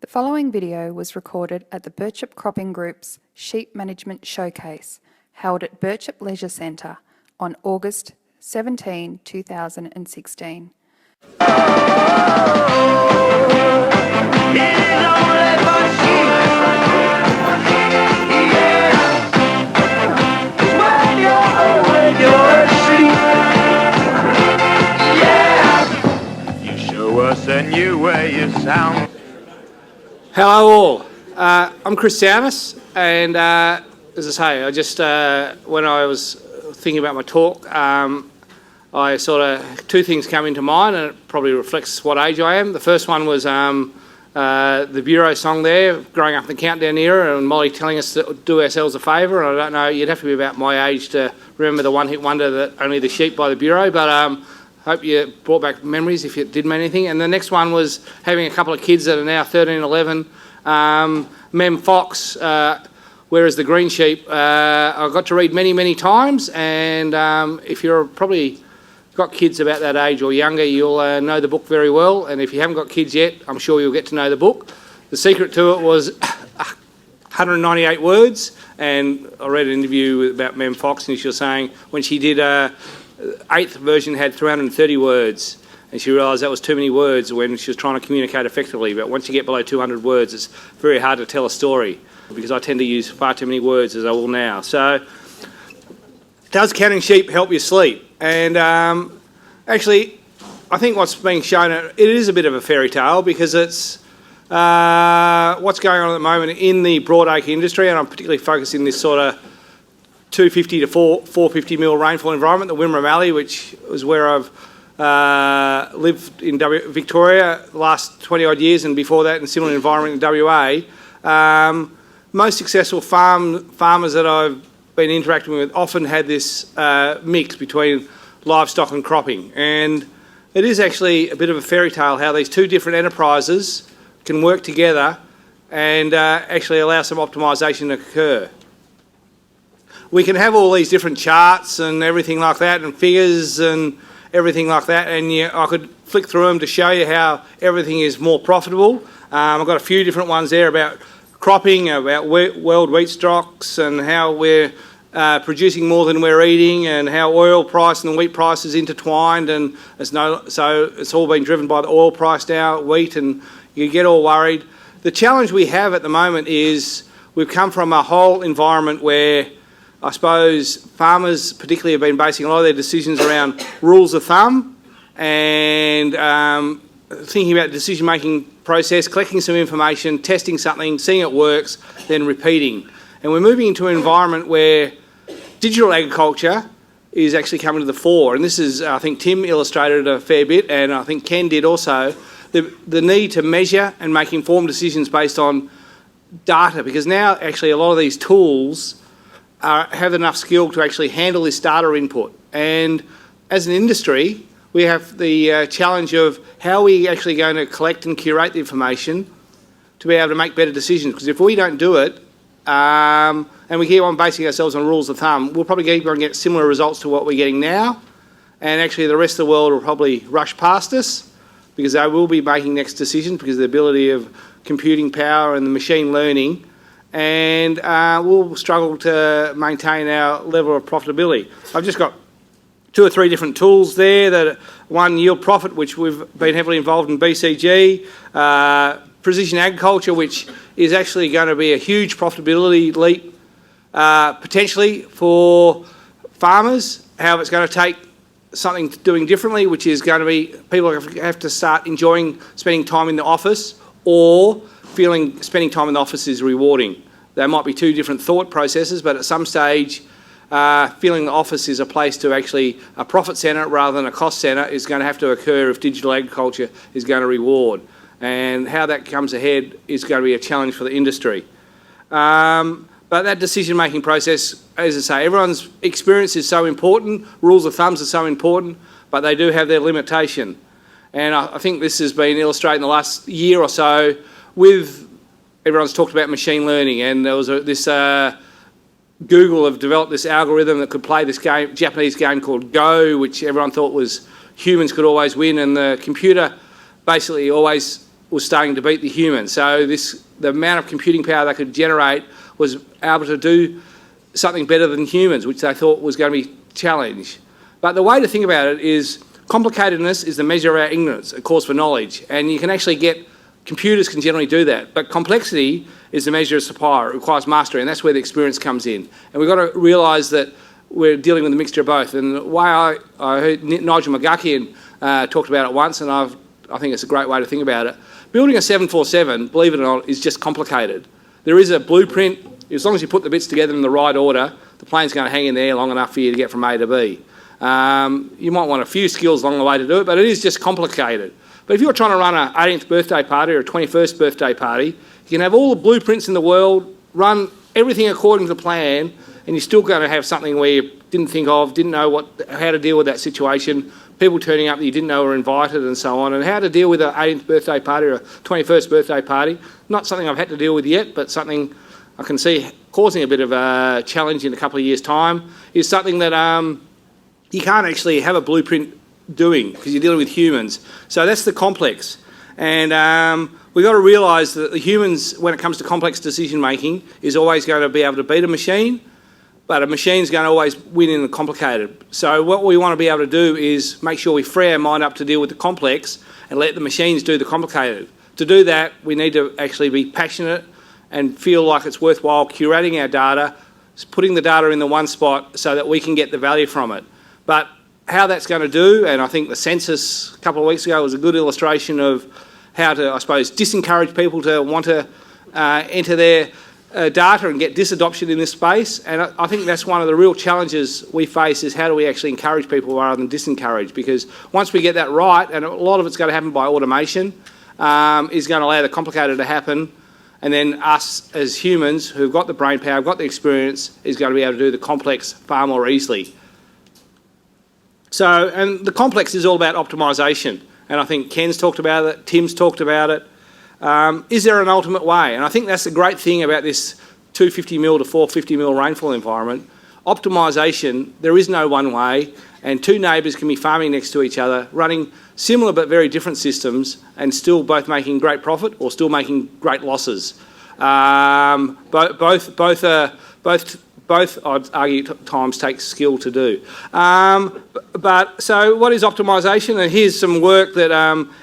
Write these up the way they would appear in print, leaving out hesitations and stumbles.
The following video was recorded at the Birchip Cropping Group's Sheep Management Showcase, held at Birchip Leisure Centre on August 17, 2016. You show us a new way of sound. Hello all, I'm Chris Sounness, and as I say, I just, when I was thinking about my talk, I two things come into mind, and it probably reflects what age I am. The first one was the Bureau song there, growing up in the Countdown era, and Molly telling us to do ourselves a favour, and I don't know, you'd have to be about my age to remember the one-hit wonder that Only the Sheep by the Bureau, but hope you brought back memories if it did mean anything. And the next one was having a couple of kids that are now 13 and 11. Mem Fox, Where is the Green Sheep? I got to read many times, and if you're probably got kids about that age or younger, you'll know the book very well. And if you haven't got kids yet, I'm sure you'll get to know the book. The secret to it was 198 words, and I read an interview about Mem Fox, and she was saying when she did 8th version had 330 words, and she realised that was too many words when she was trying to communicate effectively. But once you get below 200 words, it's very hard to tell a story, because I tend to use far too many words, as I will now. So, does counting sheep help you sleep? And actually, I think what's being shown, it is a bit of a fairy tale, because it's what's going on at the moment in the broadacre industry, and I'm particularly focused in this sort of 250 to 450 mil rainfall environment, the Wimmera Valley, which is where I've lived in Victoria the last 20 odd years, and before that in a similar environment in WA. Most successful farmers that I've been interacting with often had this mix between livestock and cropping, and it is actually a bit of a fairy tale how these two different enterprises can work together and actually allow some optimisation to occur. We can have all these different charts and everything like that, and figures and everything like that, and I could flick through them to show you how everything is more profitable. I've got a few different ones there about cropping, about world wheat stocks, and how we're producing more than we're eating, and how oil price and the wheat price is intertwined, and so it's all been driven by the oil price now, wheat, and you get all worried. The challenge we have at the moment is we've come from a whole environment where I suppose farmers particularly have been basing a lot of their decisions around rules of thumb and thinking about the decision-making process, collecting some information, testing something, seeing it works, then repeating. And we're moving into an environment where digital agriculture is actually coming to the fore. And this is, I think Tim illustrated a fair bit, and I think Ken did also, the need to measure and make informed decisions based on data, because now actually a lot of these tools have enough skill to actually handle this data input. And as an industry, we have the challenge of how are we actually going to collect and curate the information to be able to make better decisions. Because if we don't do it, and we keep on basing ourselves on rules of thumb, we'll probably keep on getting similar results to what we're getting now. And actually the rest of the world will probably rush past us, because they will be making next decisions because of the ability of computing power and the machine learning, and we'll struggle to maintain our level of profitability. I've just got 2 or 3 different tools there. That one, yield profit, which we've been heavily involved in BCG, precision agriculture, which is actually going to be a huge profitability leap potentially for farmers. How it's going to take something doing differently, which is going to be people have to start enjoying spending time in the office, or feeling spending time in the office is rewarding. There might be 2 different thought processes, but at some stage, feeling the office is a place to actually a profit centre rather than a cost centre is going to have to occur if digital agriculture is going to reward. And how that comes ahead is going to be a challenge for the industry. But that decision-making process, as I say, everyone's experience is so important, rules of thumbs are so important, but they do have their limitation. And I think this has been illustrated in the last year or so with, everyone's talked about machine learning, and there was this, Google have developed this algorithm that could play this game, Japanese game called Go, which everyone thought was humans could always win, and the computer basically always was starting to beat the human. So the amount of computing power they could generate was able to do something better than humans, which they thought was going to be challenged. But the way to think about it is complicatedness is the measure of our ignorance, a cause for knowledge. And you can actually computers can generally do that. But complexity is the measure of supply. It requires mastery, and that's where the experience comes in. And we've got to realise that we're dealing with a mixture of both. And the way I heard Nigel McGuckian talked about it once, and I think it's a great way to think about it. Building a 747, believe it or not, is just complicated. There is a blueprint. As long as you put the bits together in the right order, the plane's going to hang in there long enough for you to get from A to B. You might want a few skills along the way to do it, but it is just complicated. But if you're trying to run an 18th birthday party or a 21st birthday party, you can have all the blueprints in the world, run everything according to plan, and you're still going to have something where you didn't think of, didn't know how to deal with that situation, people turning up that you didn't know were invited and so on, and how to deal with an 18th birthday party or a 21st birthday party. Not something I've had to deal with yet, but something I can see causing a bit of a challenge in a couple of years' time, is something that you can't actually have a blueprint doing because you're dealing with humans. So that's the complex. And we've got to realise that the humans, when it comes to complex decision making, is always going to be able to beat a machine, but a machine's going to always win in the complicated. So what we want to be able to do is make sure we free our mind up to deal with the complex and let the machines do the complicated. To do that, we need to actually be passionate and feel like it's worthwhile curating our data, putting the data in the one spot so that we can get the value from it. But how that's going to do, and I think the census a couple of weeks ago was a good illustration of how to, I suppose, disencourage people to want to enter their data and get disadoption in this space. And I think that's one of the real challenges we face, is how do we actually encourage people rather than disencourage? Because once we get that right, and a lot of it's going to happen by automation, is going to allow the complicated to happen, and then us as humans who've got the brain power, got the experience, is going to be able to do the complex far more easily. So, and the complex is all about optimisation, and I think Ken's talked about it, Tim's talked about it. Is there an ultimate way? And I think that's the great thing about this 250 mil to 450 mil rainfall environment. Optimisation, there is no one way, and two neighbours can be farming next to each other, running similar but very different systems, and still both making great profit or still making great losses. Both, I'd argue, times take skill to do. But so what is optimisation? And here's some work that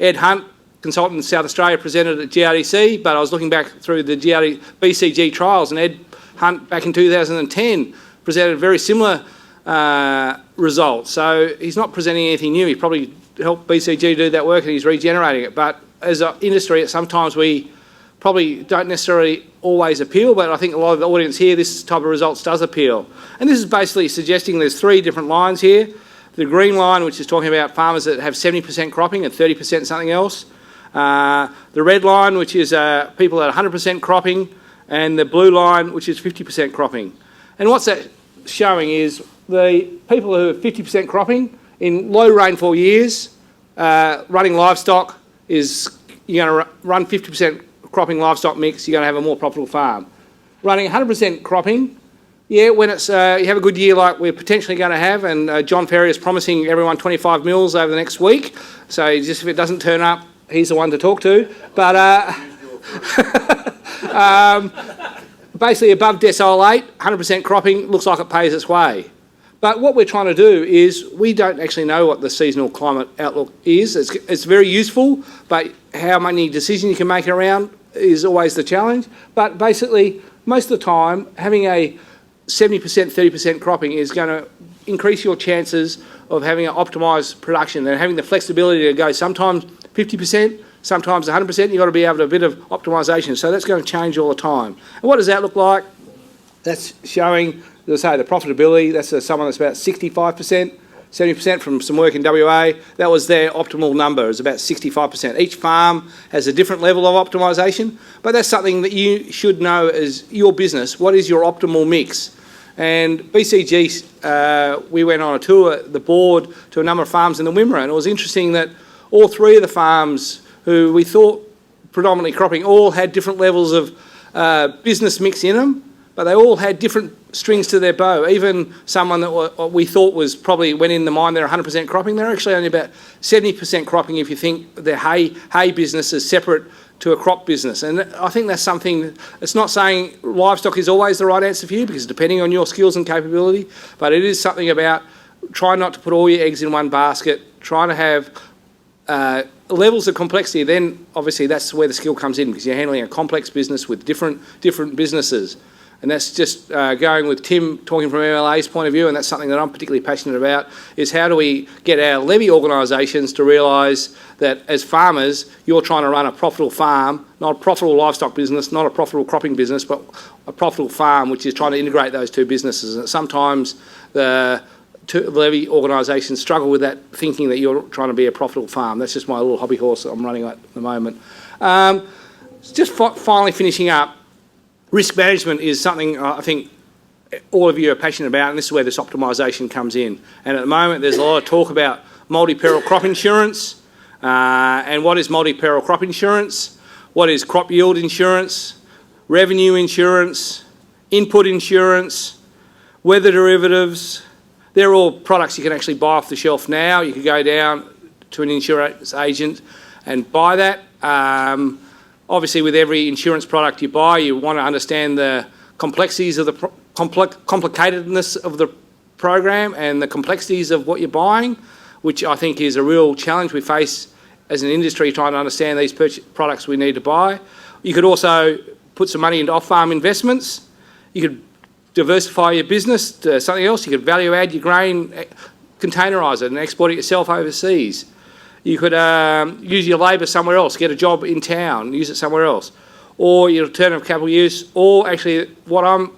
Ed Hunt, consultant in South Australia, presented at GRDC, but I was looking back through the BCG trials, and Ed Hunt back in 2010 presented very similar results. So he's not presenting anything new. He probably helped BCG do that work and he's regenerating it. But as an industry, sometimes we probably don't necessarily always appeal, but I think a lot of the audience here, this type of results does appeal. And this is basically suggesting there's three different lines here. The green line, which is talking about farmers that have 70% cropping and 30% something else. The red line, which is people at 100% cropping, and the blue line, which is 50% cropping. And what's that showing is the people who have 50% cropping in low rainfall years, running livestock is, you're going to run 50% cropping livestock mix, you're going to have a more profitable farm. Running 100% cropping, yeah, when it's you have a good year like we're potentially going to have, and John Ferry is promising everyone 25 mils over the next week, so just if it doesn't turn up, he's the one to talk to. But basically above decile 8, 100% cropping looks like it pays its way. But what we're trying to do is, we don't actually know what the seasonal climate outlook is. It's very useful, but how many decisions you can make around is always the challenge. But basically, most of the time, having a 70%, 30% cropping is going to increase your chances of having an optimised production and having the flexibility to go sometimes 50%, sometimes 100%. You've got to be able to have a bit of optimisation. So that's going to change all the time. And what does that look like? That's showing, as I say, the profitability. That's someone that's about 65%, 70% from some work in WA. That was their optimal number, is about 65%. Each farm has a different level of optimisation, but that's something that you should know as your business. What is your optimal mix? And BCG, we went on a tour, the board, to a number of farms in the Wimmera, and it was interesting that all three of the farms who we thought predominantly cropping all had different levels of business mix in them, but they all had different strings to their bow. Even someone that we thought was probably went in the mine, they're 100% cropping, they're actually only about 70% cropping if you think their hay business is separate to a crop business. And I think that's something, it's not saying livestock is always the right answer for you, because depending on your skills and capability, but it is something about trying not to put all your eggs in one basket, trying to have levels of complexity. Then obviously that's where the skill comes in, because you're handling a complex business with different businesses. And that's just going with Tim talking from MLA's point of view, and that's something that I'm particularly passionate about, is how do we get our levy organisations to realise that as farmers, you're trying to run a profitable farm, not a profitable livestock business, not a profitable cropping business, but a profitable farm, which is trying to integrate those two businesses. And sometimes the levy organisations struggle with that, thinking that you're trying to be a profitable farm. That's just my little hobby horse that I'm running at the moment. Just finally finishing up, risk management is something I think all of you are passionate about, and this is where this optimisation comes in. And at the moment, there's a lot of talk about multi-peril crop insurance. And what is multi-peril crop insurance? What is crop yield insurance? Revenue insurance? Input insurance? Weather derivatives? They're all products you can actually buy off the shelf now. You can go down to an insurance agent and buy that. Obviously, with every insurance product you buy, you want to understand the complexities of the complicatedness of the program and the complexities of what you're buying, which I think is a real challenge we face as an industry, trying to understand these products we need to buy. You could also put some money into off-farm investments. You could diversify your business to something else. You could value add your grain, containerise it and export it yourself overseas. You could use your labour somewhere else, get a job in town, use it somewhere else. Or your alternative capital use, or actually what I'm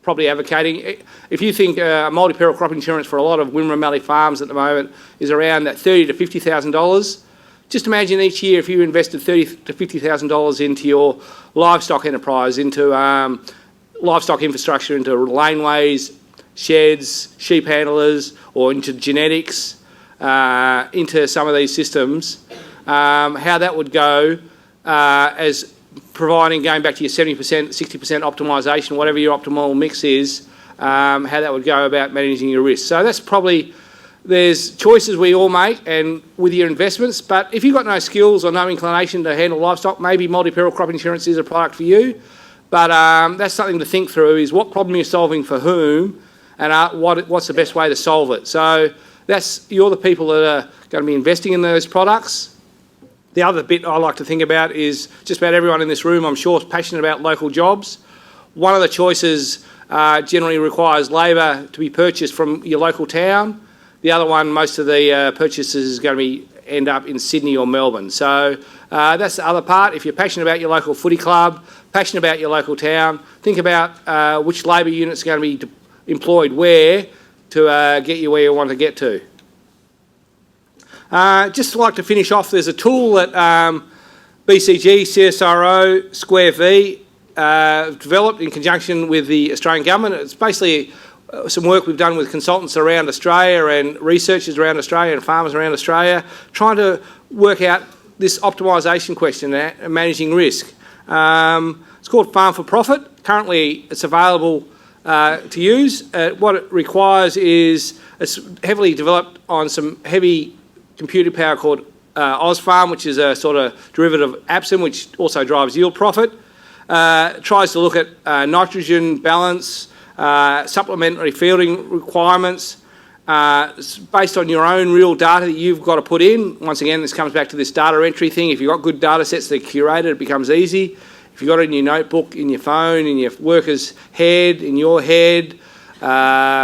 probably advocating, if you think multi-peril crop insurance for a lot of Wimmera Mallee farms at the moment is around that $30,000 to $50,000, just imagine each year if you invested $30,000 to $50,000 into your livestock enterprise, into livestock infrastructure, into laneways, sheds, sheep handlers, or into genetics, into some of these systems, how that would go as providing, going back to your 70%, 60% optimisation, whatever your optimal mix is, how that would go about managing your risk. So that's probably, there's choices we all make and with your investments, but if you've got no skills or no inclination to handle livestock, maybe multi-peril crop insurance is a product for you. But that's something to think through, is what problem you're solving for whom, and what's the best way to solve it. So you're the people that are going to be investing in those products. The other bit I like to think about is just about everyone in this room, I'm sure, is passionate about local jobs. One of the choices generally requires labour to be purchased from your local town. The other one, most of the purchases is going to end up in Sydney or Melbourne. So that's the other part. If you're passionate about your local footy club, passionate about your local town, think about which labour units are going to be employed where to get you where you want to get to. Just like to finish off, there's a tool that BCG, CSIRO, Square V developed in conjunction with the Australian government. It's basically some work we've done with consultants around Australia and researchers around Australia and farmers around Australia, trying to work out this optimisation question and managing risk. It's called Farm for Profit. Currently, it's available to use. What it requires is, it's heavily developed on some heavy computer power called OzFarm, which is a sort of derivative of Apson, which also drives yield profit. It tries to look at nitrogen balance, supplementary fielding requirements, based on your own real data that you've got to put in. Once again, this comes back to this data entry thing. If you've got good data sets that are curated, it becomes easy. If you've got it in your notebook, in your phone, in your worker's head, in your head,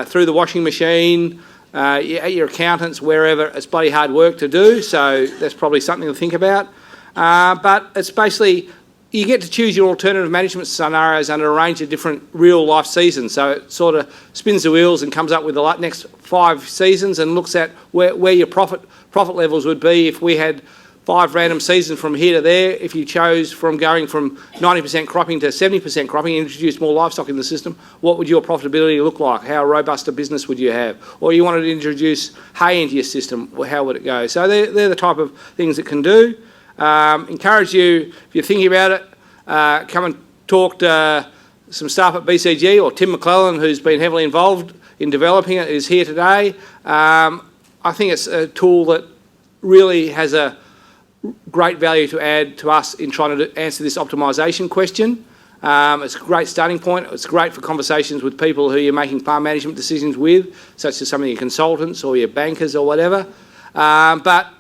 through the washing machine, at your accountants, wherever, it's bloody hard work to do, so that's probably something to think about. But it's basically, you get to choose your alternative management scenarios under a range of different real life seasons. So it sort of spins the wheels and comes up with the next 5 seasons and looks at where your profit levels would be if we had 5 random seasons from here to there. If you chose from going from 90% cropping to 70% cropping and introduced more livestock in the system, what would your profitability look like? How robust a business would you have? Or you wanted to introduce hay into your system, how would it go? So they're the type of things it can do. Encourage you, if you're thinking about it, come and talk to some staff at BCG, or Tim McClellan, who's been heavily involved in developing it, is here today. I think it's a tool that really has a great value to add to us in trying to answer this optimisation question. It's a great starting point. It's great for conversations with people who you're making farm management decisions with, such as some of your consultants or your bankers or whatever. But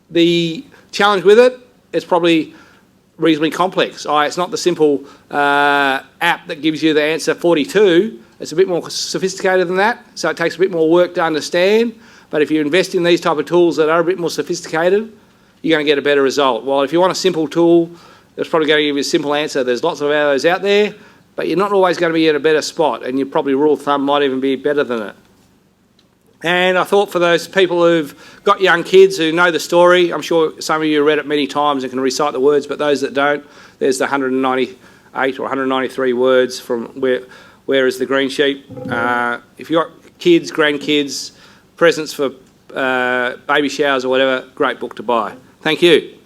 the challenge with it is probably reasonably complex. It's not the simple app that gives you the answer 42. It's a bit more sophisticated than that, so it takes a bit more work to understand. But if you invest in these type of tools that are a bit more sophisticated, you're going to get a better result. While if you want a simple tool, it's probably going to give you a simple answer. There's lots of those out there, but you're not always going to be at a better spot, and you probably rule of thumb might even be better than it. And I thought for those people who've got young kids who know the story, I'm sure some of you have read it many times and can recite the words, but those that don't, there's the 198 or 193 words from Where is the Green Sheep. If you've got kids, grandkids, presents for baby showers or whatever, great book to buy. Thank you.